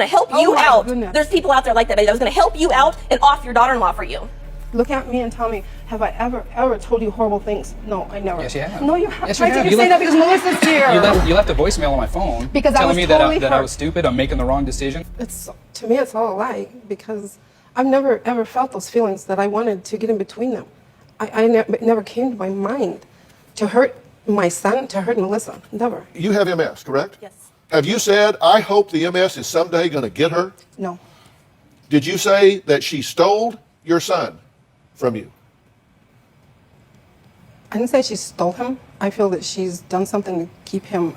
to help you out. There's people out there like that, baby, that was going to help you out and off your daughter-in-law for you. Look at me and tell me, have I ever told you horrible things? No, I never. Yes, you have. No, you haven't. Yes, Why you have. did you say that? Because Melissa's here. You left a voicemail on my phone because telling me totally that I was stupid, I'm making the wrong decision. To me, it's all a lie because I've never ever felt those feelings that I wanted to get in between them. It never came to my mind to hurt my son, to hurt Melissa. Never. You have MS, correct? Yes. Have you said, I hope the MS is someday going to get her? No. Did you say that she stole your son from you? I didn't say she stole him. I feel that she's done something to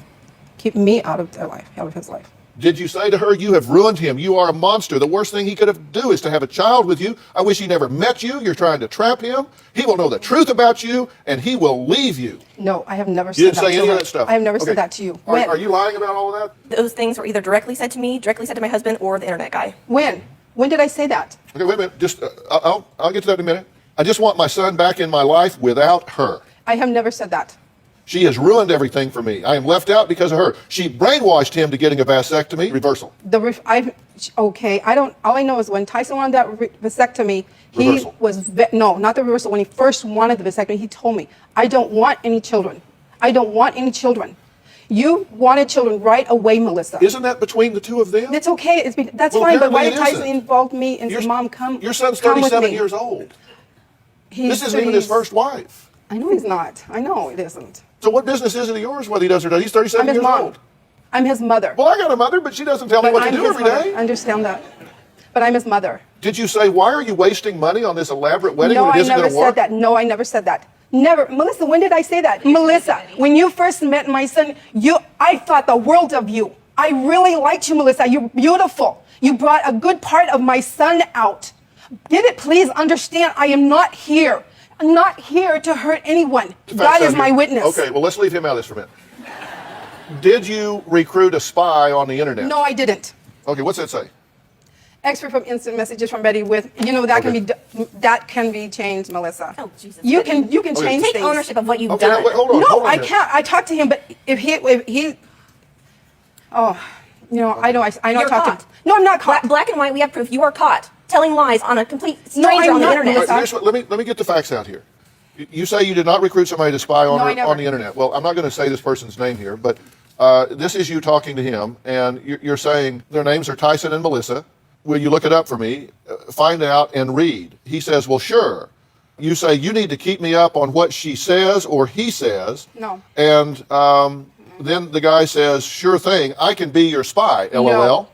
keep me out of their life, out of his life. Did you say to her, you have ruined him, you are a monster, the worst thing he could have do is to have a child with you, I wish he never met you, you're trying to trap him, he will know the truth about you, and he will leave you? No, I have never You said didn't that say to any her. of that stuff? I have never said that to you. Are you lying about all of that? Those things were either directly said to me, directly said to my husband, or the internet guy. When? When did I say that? Okay, wait a minute, just, I'll get to that in a minute. I just want my son back in my life without her. I have never said that. She has ruined everything for me. I am left out because of her. She brainwashed him to getting a vasectomy. Reversal. Okay. All I know is when Tyson wanted that vasectomy, he was no, not the reversal. When he first wanted the vasectomy, he told me, "I don't want any children. I don't want any children." You wanted children right away, Melissa. Isn't that between the two of them? It's okay. That's fine. But why did Tyson isn't. involve me and say, "Mom, come"? Your son's come with 37 me." years old. This isn't but even his first wife. I know he's not. I know it isn't. So what business is it of yours whether he does or doesn't? He's 37 I'm his years mom. old. I'm his mother. Well, I got a mother, but she doesn't tell me what to do every day. I understand that. But I'm his mother. Did you say, why are you wasting money on this elaborate wedding No, when it I isn't never going to work? said that. No, I never said that. Never. Melissa, when did I say that? Melissa, when you first met my son, I thought the world of you. I really liked you, Melissa. You're beautiful. You brought a good part of my son out. Did it please understand I am not here. I'm not here to hurt anyone. God is my witness. Okay, well, let's leave him out of this for a minute. Did you recruit a spy on the internet? No, I didn't. Okay, what's that say? Expert from instant messages from Betty with, that can be changed, Melissa. Oh, Jesus. You can change things. Take ownership of what you've Okay, done. wait, hold on. No, I can't. I talked to him, but if he I know I You're talked caught. to him. No, I'm not caught. Black and white, we have proof. You are caught telling lies on a complete No, stranger I'm on the not, internet. Melissa. Let me get the facts out here. You say you did not recruit somebody to spy on, No, I never. on the internet. Well, I'm not going to say this person's name here, but this is you talking to him, and you're saying their names are Tyson and Melissa. Will you look it up for me, find out, and read? He says, well, sure. You say, you need to keep me up on what she says or he says. No. And then the guy says, sure thing, I can be your spy, LOL. No.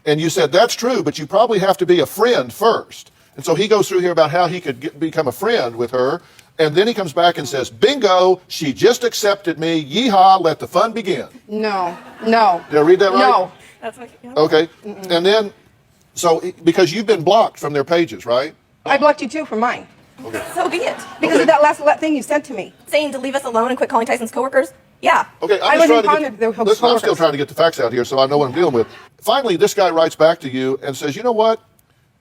And you said, that's true, but you probably have to be a friend first. And so he goes through here about how he could become a friend with her. And then he comes back and says, bingo, she just accepted me. Yeehaw, let the fun begin. No. Did I read that right? No. That's what, Okay. And then, so because you've been blocked from their pages, right? I blocked you too from mine. Okay. So be it. Because of that last thing you sent to me. Saying to leave us alone and quit calling Tyson's coworkers? Yeah. Okay, I wasn't calling them their listen, I'm still coworkers. trying to get the facts out here so I know what I'm dealing with. Finally, this guy writes back to you and says, you know what?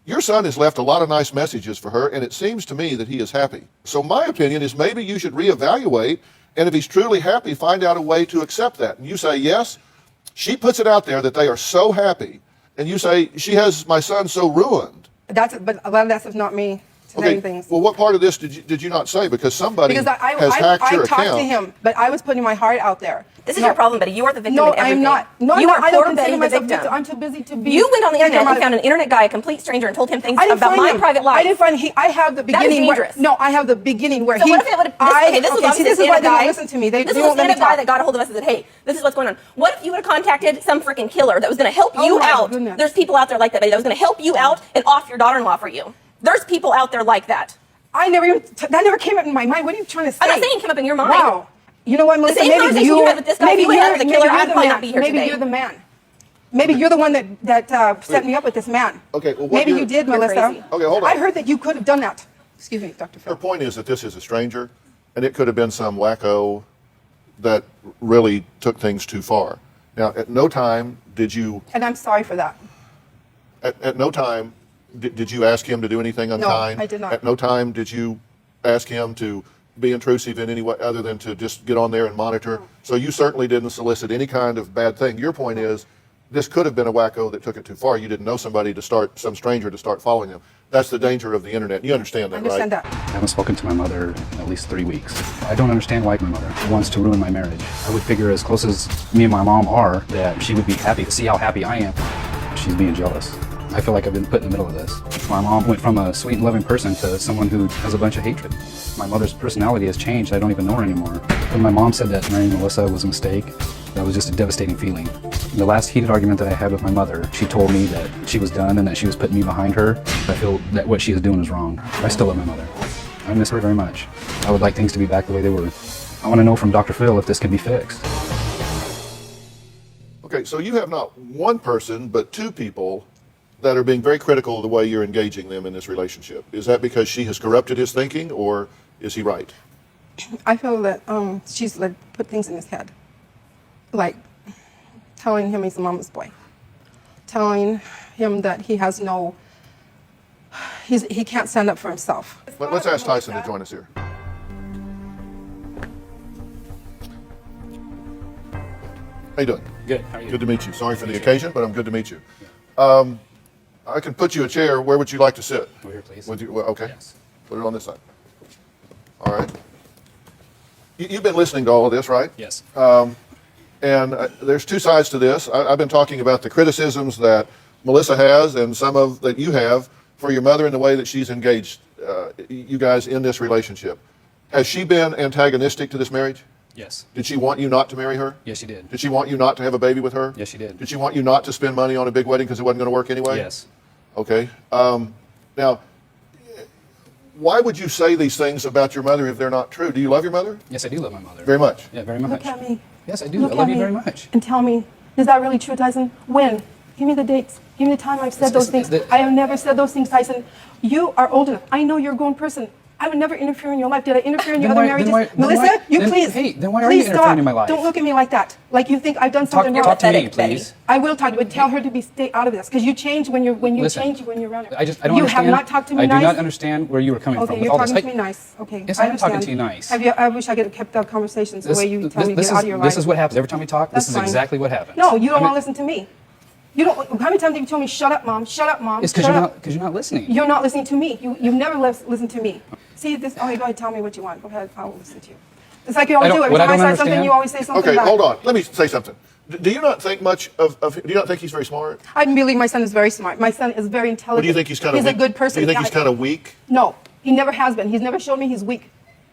Your son has left a lot of nice messages for her, and it seems to me that he is happy. So my opinion is maybe you should reevaluate, and if he's truly happy, find out a way to accept that. And you say, yes. She puts it out there that they are so happy, and you say, she has my son so ruined. But a lot of that stuff's not me saying things. Well, what part of this did you not say? Because somebody Because has hacked your I talked account. to him, but I was putting my heart out there. This is your problem, Betty. You are the victim No, in everything. I'm not. No, you I'm not. are I don't poor Betty, consider the myself victim. victim. I'm too busy to be. You went on the internet and victim. found an internet guy, a complete stranger, and told him things I didn't about find my him. private life. I didn't find I have the beginning. dangerous. No, I have the beginning where So he. what if it would have? This was obviously this the is why they guy. don't listen to me. They this won't was the let me guy talk. that got a hold of us and said, "Hey, this is what's going on." What if you would have contacted some freaking killer that was going to help you my out? goodness. There's people out there like that, Betty, that was going to help you out and off your daughter-in-law for you. There's people out there like that. I never even that never came up in my mind. What are you trying to say? I'm not saying it came up in your mind. Wow. You know what, Melissa? same Maybe conversation you had with this guy, if you went out with a killer, I'd probably not be here maybe today. you're the man. Maybe you're the one that set me up with this man. Okay, well, what maybe you're- you did, You're Melissa. crazy. Okay, hold on. I heard that you could have done that. Excuse me, Dr. Her Phil. point is that this is a stranger, and it could have been some wacko that really took things too far. Now, at no time did you, And I'm sorry for that. at no time did you ask him to do anything unkind? I did not. At no time did you ask him to be intrusive in any way other than to just get on there and monitor. So you certainly didn't solicit any kind of bad thing. Your point is this could have been a wacko that took it too far. You didn't know somebody to start, some stranger to start following them. That's the danger of the internet. You understand that, I understand right? that. I haven't spoken to my mother in at least 3 weeks. I don't understand why my mother wants to ruin my marriage. I would figure as close as me and my mom are, that she would be happy to see how happy I am. She's being jealous. I feel like I've been put in the middle of this. My mom went from a sweet and loving person to someone who has a bunch of hatred. My mother's personality has changed. I don't even know her anymore. When my mom said that marrying Melissa was a mistake, that was just a devastating feeling. The last heated argument that I had with my mother, she told me that she was done and that she was putting me behind her. I feel that what she is doing is wrong. I still love my mother. I miss her very much. I would like things to be back the way they were. I want to know from Dr. Phil if this can be fixed. Okay, so you have not one person, but two people that are being very critical of the way you're engaging them in this relationship. Is that because she has corrupted his thinking, or is he right? I feel that she's like put things in his head, like telling him he's a mama's boy, telling him that he has no, he can't stand up for himself. Let's ask Tyson to join us here. How you doing? Good. How are you? Good to meet you. Sorry for the occasion, but I'm good to meet you. I can put you a chair. Where would you like to sit? Over here, please. Would you? Well, okay. Yes. Put it on this side. All right. You've been listening to all of this, right? Yes. And there's two sides to this. I've been talking about the criticisms that Melissa has and some of that you have for your mother and the way that she's engaged you guys in this relationship. Has she been antagonistic to this marriage? Yes. Did she want you not to marry her? Yes, she did. Did she want you not to have a baby with her? Yes, she did. Did she want you not to spend money on a big wedding because it wasn't going to work anyway? Yes. Okay. Now, why would you say these things about your mother if they're not true? Do you love your mother? Yes, I do love my mother. Very much. Yeah, very much. Look at me. Yes, I do. Look I love at you me very much. and tell me, is that really true, Tyson? When? Give me the dates. Give me the time I've said those things. I have never said those things, Tyson. You are old enough. I know you're a grown person. I would never interfere in your life. Did I interfere in your other marriages? Melissa, please why are you interfering in my life? Don't look at me like that. Like you think I've done something wrong. Talk to me, Pathetic, Betty. please. I will talk to you, but tell her to stay out of this because you change when you Listen, change when you're around her. I don't you understand. have not talked to me I nice. do not understand where you were coming Okay, from with you're all talking this. to me nice. Okay. Yes, I am talking understand. to you nice. I wish I could kept the conversations the way you tell me to get out of your life. This is what happens every time we talk. That's This is fine. exactly what happens. No, you don't want to listen to me. You don't. How many times have you told me, "Shut up, mom. Shut up, mom"? It's because you're not listening. You're not listening to me. You've never listened to me. See this? Okay, go ahead. Tell me what you want. Go ahead. I will listen to you. It's like you always do. Every what I time I don't say something, understand- you always say something Okay, back. hold on. Let me say something. Do you not think much of do you not think he's very smart? I believe my son is very smart. My son is very intelligent. What do you think he's kind of He's a good person. Do you think Yeah, he's kind of weak? No, he never has been. He's never showed me he's weak.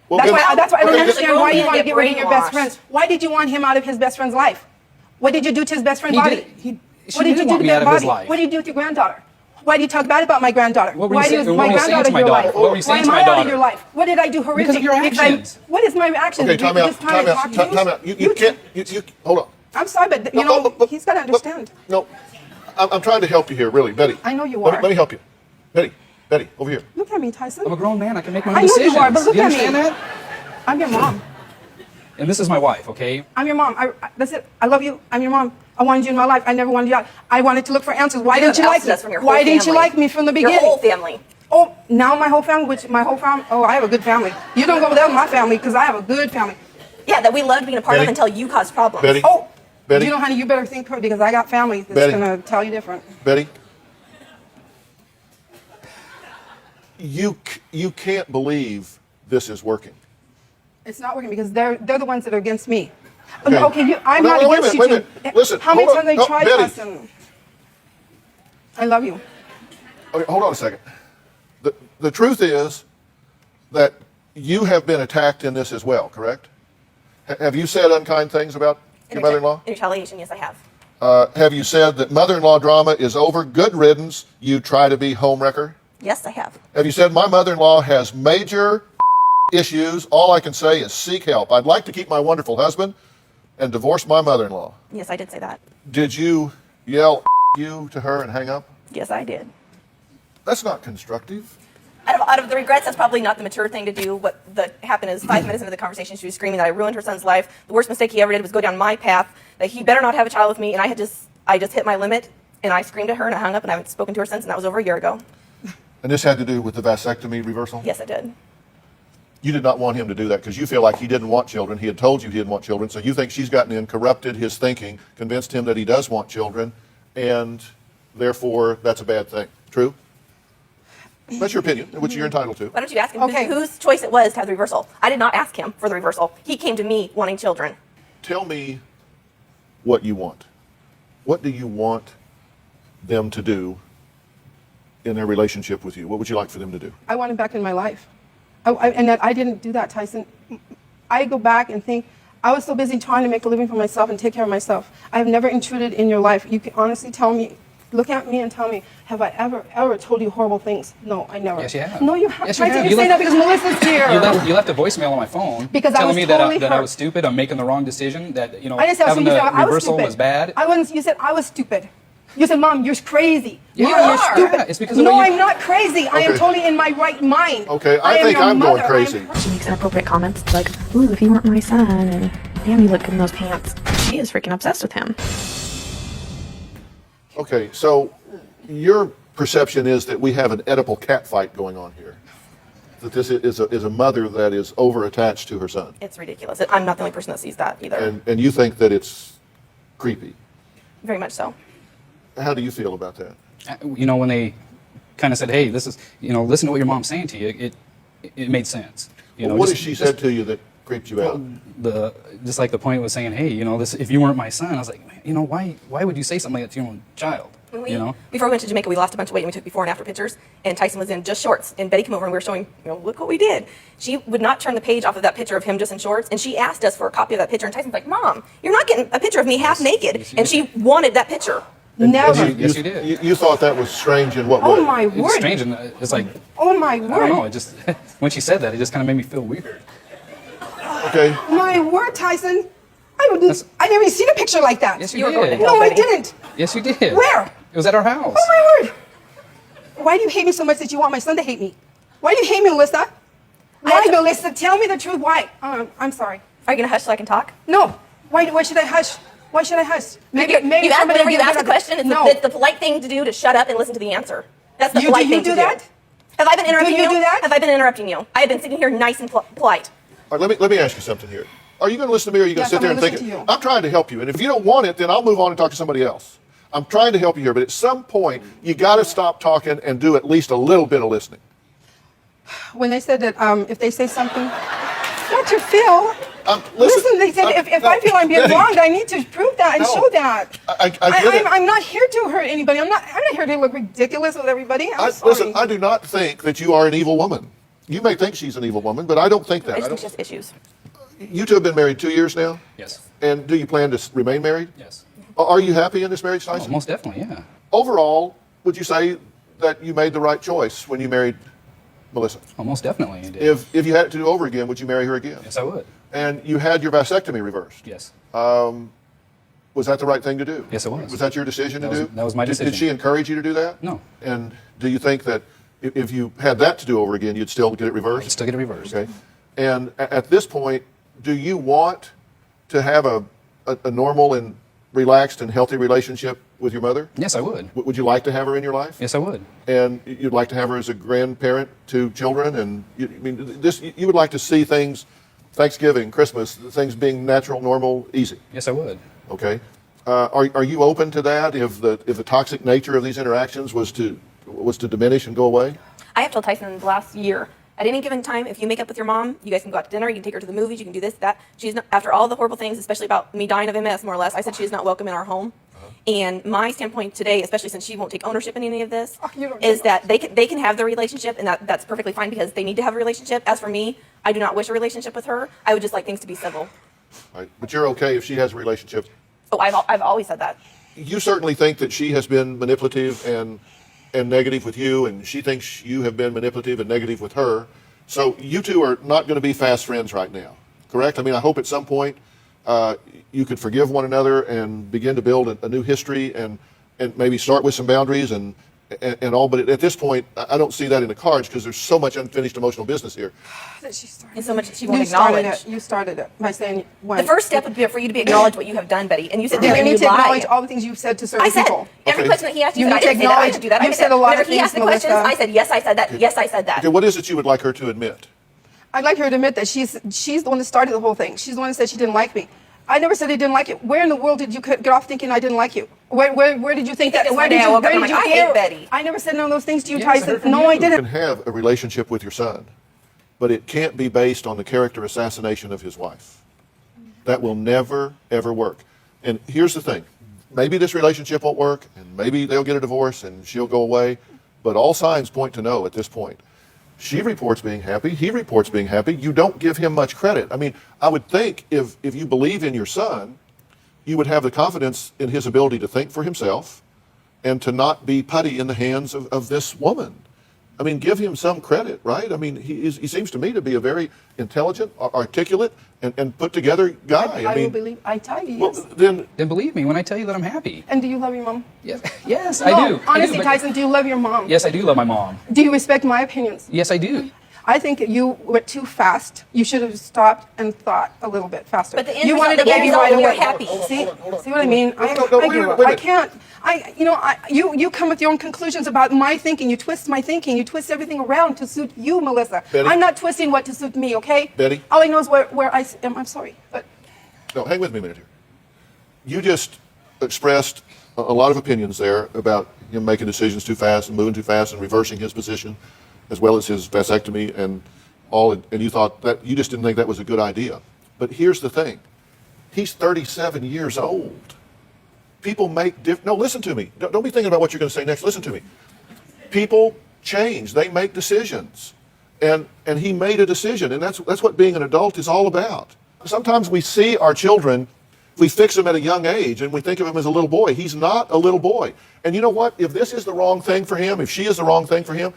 Well, That's good. why I don't Okay, understand why you want to get get rid of your best brainwashed. friend. Why did you want him out of his best friend's life? What did you do to his best friend's He body? did- she What did you didn't do want to me their out of his body? life. What did you do with your granddaughter? Why do you talk bad about my granddaughter? What were you Why saying- is what my were you saying granddaughter to my your daughter? life? What were you saying Why to am my I out of daughter? your life? What did I do horrific? Because of your actions. What is my actions? Okay, time out. Just trying to talk to Time out. You can't. You hold on. I'm sorry, but you No, know, look, he's got to understand. No, I'm trying to help you here, really, Betty. I know you Let are. me help you, Betty, over here. Look at me, Tyson. I'm a grown man. I can make my I own know decisions. you are, but look you at me. understand that? I'm your mom. And this is my wife, okay? I'm your mom. That's it. I love you. I'm your mom. I wanted you in my life. I never wanted you out. I wanted to look for answers. Why didn't you like me? Us from your whole Why didn't you family. like me from the beginning? Your whole family. Oh, now my whole family, oh, I have a good family. You don't go with my family because I have a good family. Yeah, that we loved being a part Betty. of until you caused problems. Betty. Oh, Betty. you know, honey, you better think quick because I got family that's Betty. going to tell you different. Betty, you can't believe this is working. It's not working because they're the ones that are against me. Okay. Okay, I'm No, not no, wait a against minute, you wait a two. minute. Listen, How many hold on. times No, I tried Betty. Tyson? I love you. Okay, hold on a second. The truth is that you have been attacked in this as well, correct? Have you said unkind things about your mother-in-law? In retaliation, yes, I have. Have you said that mother-in-law drama is over, good riddance, you try to be homewrecker? Yes, I have. Have you said my mother-in-law has major issues, all I can say is seek help. I'd like to keep my wonderful husband and divorce my mother-in-law. Yes, I did say that. Did you yell you to her and hang up? Yes, I did. That's not constructive. Out of the regrets, that's probably not the mature thing to do. What happened is 5 minutes into the conversation, she was screaming that I ruined her son's life. The worst mistake he ever did was go down my path, that he better not have a child with me, and I just hit my limit, and I screamed at her, and I hung up, and I haven't spoken to her since, and that was over a year ago. And this had to do with the vasectomy reversal? Yes, I did. You did not want him to do that because you feel like he didn't want children. He had told you he didn't want children, so you think she's gotten in, corrupted his thinking, convinced him that he does want children, and therefore that's a bad thing. True? That's your opinion, which you're entitled to. Why don't you ask him Okay. whose choice it was to have the reversal? I did not ask him for the reversal. He came to me wanting children. Tell me what you want. What do you want them to do in their relationship with you? What would you like for them to do? I want him back in my life. And that I didn't do that, Tyson. I go back and think, I was so busy trying to make a living for myself and take care of myself. I have never intruded in your life. You can honestly tell me, look at me and tell me, have I ever told you horrible things? No, I never. Yes, you have. No, you haven't. Yes, you Tyson, have. you're You saying left- that because Melissa's here. You left a voicemail on my phone Because I telling was me totally that I hurt. was stupid, I'm making the wrong decision, that, you know, I didn't say having you the said I was reversal stupid. was bad. You said I was stupid. You said, Mom, you're crazy. Yeah, You're you are. stupid. Yeah, it's because of no, what you- I'm not crazy. I am Okay. totally in my right mind. Okay, I am think your I'm going mother. crazy. She makes inappropriate comments like, ooh, if you weren't my son, and damn, you look good in those pants. She is freaking obsessed with him. Okay, so your perception is that we have an Oedipal cat fight going on here. That this is a mother that is over-attached to her son. It's ridiculous. I'm not the only person that sees that either. And you think that it's creepy. Very much so. How do you feel about that? You know, when they kind of said, hey, this is, you know, listen to what your mom's saying to you, it made sense. You know, What just- has she said to you that creeped you out? just like the point was saying, hey, you know, this, if you weren't my son, I was like, man, you know, why would you say something like that to your own child? You know? Before we went to Jamaica, we lost a bunch of weight and we took before and after pictures. And Tyson was in just shorts. And Betty came over and we were showing, you know, look what we did. She would not turn the page off of that picture of him just in shorts. And she asked us for a copy of that picture. And Tyson's like, Mom, you're not getting a picture of me half naked. yes, you And did. she wanted that picture. Never. Yes, you did. You thought that was strange in what way? Oh my It's word. strange, and it's like, Oh my I don't word. know, it just, when she said that, it just kind of made me feel weird. Okay. My word, Tyson. I never even seen a picture like that. Yes, You you were going to did. hell. No, I Betty. didn't. Yes, you did. Where? It was at our house. Oh my word. Why do you hate me so much that you want my son to hate me? Why do you hate me, Melissa? Why, Melissa? Tell me the truth. Why? I'm sorry. Are you going to hush so I can talk? No. Why should I hush? Why should I hush? You ask somebody whenever you will ask a get question, it's, no. it's the polite thing to do to shut up and listen to the answer. That's the polite do you thing do to that? do. Have I been interrupting you do that? Have I been interrupting you? I have been sitting here nice and polite. All right, let me ask you something here. Are you going to listen to me or are you going Yes, to sit I'm there and gonna think, listen to you. I'm trying to help you. And if you don't want it, then I'll move on and talk to somebody else. I'm trying to help you here, but at some point, you got to stop talking and do at least a little bit of listening. When they said that if they say something, Dr. Phil, listen, they said if no, I feel I'm being Betty. wronged, I need to prove that and No. show that. I get it. I'm not here to hurt anybody. I'm not here to look ridiculous with everybody. I'm sorry. Listen, I do not think that you are an evil woman. You may think she's an evil woman, but I don't think that. I I just think don't, she has issues. you two have been married 2 years now? Yes. And do you plan to remain married? Yes. Are you happy in this marriage, Oh, Tyson? most definitely, yeah. Overall, would you say that you made the right choice when you married Melissa? Oh, most definitely, you did. If you had it to do over again, would you marry her again? Yes, I would. And you had your vasectomy reversed. Yes. Was that the right thing to do? Yes, it was. Was that your decision That to was- do? that was my decision. Did she encourage you to do that? No. And do you think that if you had that to do over again, you'd still get it reversed? I'd still get it reversed. Okay. And at this point, do you want to have a normal and relaxed and healthy relationship with your mother? Yes, I would. Would you like to have her in your life? Yes, I would. And you'd like to have her as a grandparent to children, and you would like to see things, Thanksgiving, Christmas, things being natural, normal, easy. Yes, I would. Okay. Are you open to that if the toxic nature of these interactions was to diminish and go away? I have told Tyson in the last year, at any given time, if you make up with your mom, you guys can go out to dinner, you can take her to the movies, you can do this, that. She's not, after all the horrible things, especially about me dying of MS, more or less, I said she is not welcome in our home. And my standpoint today, especially since she won't take ownership in any of this, you don't is know. that they can have their relationship, and that's perfectly fine because they need to have a relationship. As for me, I do not wish a relationship with her. I would just like things to be civil. Right. But you're okay if she has a relationship. Oh, I've always said that. You certainly think that she has been manipulative and negative with you, and she thinks you have been manipulative and negative with her. So you two are not going to be fast friends right now, correct? I mean, I hope at some point you could forgive one another and begin to build a new history and maybe start with some boundaries and all. But at this point, I don't see that in the cards because there's so much unfinished emotional business here. That she started. And so much that she won't You started acknowledge. it. You started it by saying when. The first step would be for you to be acknowledge what you have done, Betty. And you sit there You and need you to acknowledge lied. all the things you've said to certain I said people. every Okay. question that he asked you, You said, I need to didn't say that. I acknowledge- didn't do that. you've I said a lot of Whenever he things, asked the questions, Melissa. I said yes. I said that. Yes, I said that. Okay, what is it you would like her to admit? I'd like her to admit that she's the one that started the whole thing. She's the one that said she didn't like me. I never said I didn't like you. Where in the world did you get off thinking I didn't like you? Where did you think that? Because Where one day did I you? woke up Where and did I'm you like, I hate hear? Betty. I never said none of those things to you, Yes, I heard Tyson. from No, I you. You didn't. can have a relationship with your son, but it can't be based on the character assassination of his wife. That will never, ever work. And here's the thing. Maybe this relationship won't work, and maybe they'll get a divorce and she'll go away, but all signs point to no at this point. She reports being happy. He reports being happy. You don't give him much credit. I mean, I would think if you believe in your son, you would have the confidence in his ability to think for himself and to not be putty in the hands of this woman. I mean, give him some credit, right? I mean, he seems to me to be a very intelligent, articulate, and put together guy. I mean, will believe. I tell you, well, yes. then Then believe me when I tell you that I'm happy. And do you love your mom? Yes, yes, No, I do. honestly, I do, but- Tyson, do you love your mom? Yes, I do love my mom. Do you respect my opinions? Yes, I do. I think you went too fast. You should have stopped and thought a little bit faster. But the end you result- wanted a the end baby result, right you're away. happy. See what I mean? No, I wait a give minute, up. wait a I minute. can't. You come with your own conclusions about my thinking. You twist my thinking. You twist everything around to suit you, Melissa. Betty? I'm not twisting what to suit me, okay? Betty? All I know is where I am. I'm sorry, but no, hang with me a minute here. You just expressed a lot of opinions there about him making decisions too fast and moving too fast and reversing his position, as well as his vasectomy and all. And you thought that you just didn't think that was a good idea. But here's the thing: he's 37 years old. People make no. Listen to me. Don't be thinking about what you're going to say next. Listen to me. People change. They make decisions, and he made a decision, and that's what being an adult is all about. Sometimes we see our children, we fix them at a young age, and we think of him as a little boy. He's not a little boy. And you know what? If this is the wrong thing for him, if she is the wrong thing for him,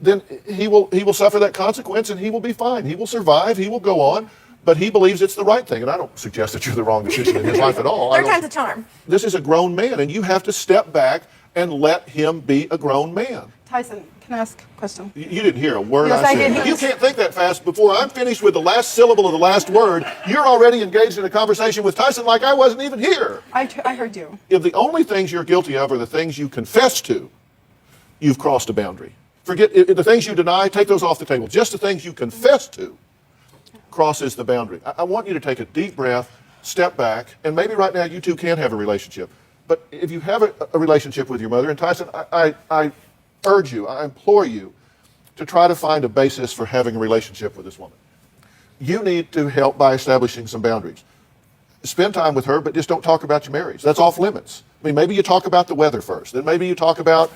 then he will suffer that consequence, and he will be fine. He will survive. He will go on. But he believes it's the right thing. And I don't suggest that you're the wrong decision in his life at all. Third time's a charm. This is a grown man, and you have to step back and let him be a grown man. Tyson, can I ask a question? You didn't hear a word Yes, I I said. did. You can't think that fast. Before I'm finished with the last syllable of the last word, you're already engaged in a conversation with Tyson like I wasn't even here. I heard you. If the only things you're guilty of are the things you confess to, you've crossed a boundary. Forget the things you deny, take those off the table. Just the things you confess to crosses the boundary. I want you to take a deep breath, step back, and maybe right now you two can have a relationship. But if you have a relationship with your mother, and Tyson, I urge you, I implore you to try to find a basis for having a relationship with this woman. You need to help by establishing some boundaries. Spend time with her, but just don't talk about your marriage. That's off limits. I mean, maybe you talk about the weather first. Then maybe you talk about,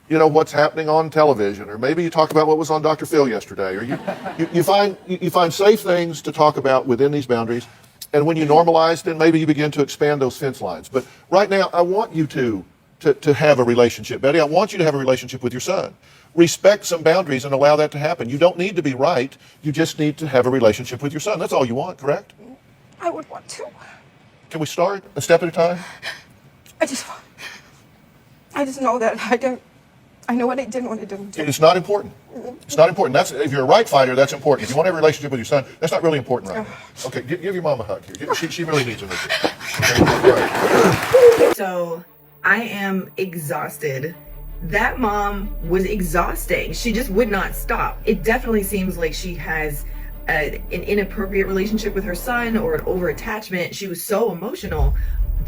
what's happening on television, or maybe you talk about what was on Dr. Phil yesterday, or you find safe things to talk about within these boundaries. And when you normalize, then maybe you begin to expand those fence lines. But right now, I want you to have a relationship. Betty, I want you to have a relationship with your son. Respect some boundaries and allow that to happen. You don't need to be right. You just need to have a relationship with your son. That's all you want, correct? I would want to. Can we start a step at a time? I just know that I know what I did and what I didn't do. It's not important. It's not important. If you're a right fighter, that's important. If you want to have a relationship with your son, that's not really important right now. Okay, give your mom a hug here. She really needs a hug. Okay, all right. So I am exhausted. That mom was exhausting. She just would not stop. It definitely seems like she has an inappropriate relationship with her son or an over-attachment. She was so emotional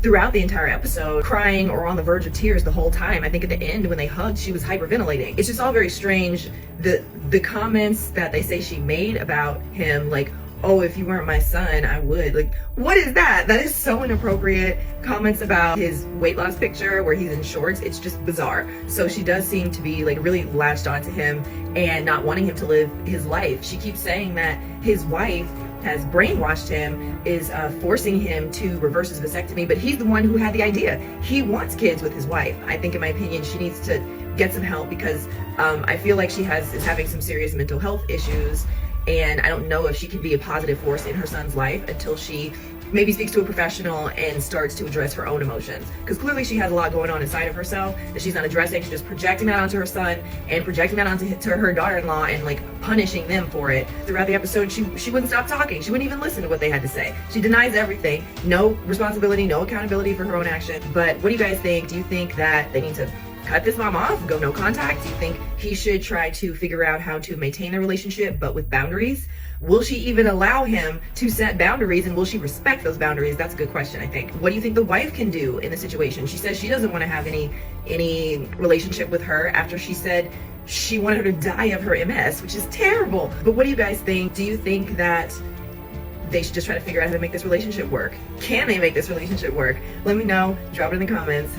throughout the entire episode, crying or on the verge of tears the whole time. I think at the end when they hugged, she was hyperventilating. It's just all very strange. The comments that they say she made about him, like, oh, if you weren't my son, I would. Like, what is that? That is so inappropriate. Comments about his weight loss picture where he's in shorts, it's just bizarre. So she does seem to be like really latched onto him and not wanting him to live his life. She keeps saying that his wife has brainwashed him, is forcing him to reverse his vasectomy, but he's the one who had the idea. He wants kids with his wife. I think, in my opinion, she needs to get some help because I feel like she is having some serious mental health issues, and I don't know if she can be a positive force in her son's life until she maybe speaks to a professional and starts to address her own emotions. Because clearly she has a lot going on inside of herself that she's not addressing. She's just projecting that onto her son and projecting that onto her daughter-in-law and like punishing them for it. Throughout the episode, she wouldn't stop talking. She wouldn't even listen to what they had to say. She denies everything. No responsibility, no accountability for her own actions. But what do you guys think? Do you think that they need to cut this mom off, go no contact? Do you think he should try to figure out how to maintain the relationship but with boundaries? Will she even allow him to set boundaries, and will she respect those boundaries? That's a good question, I think. What do you think the wife can do in the situation? She says she doesn't want to have any relationship with her after she said she wanted her to die of her MS, which is terrible. But what do you guys think? Do you think that they should just try to figure out how to make this relationship work? Can they make this relationship work? Let me know. Drop it in the comments.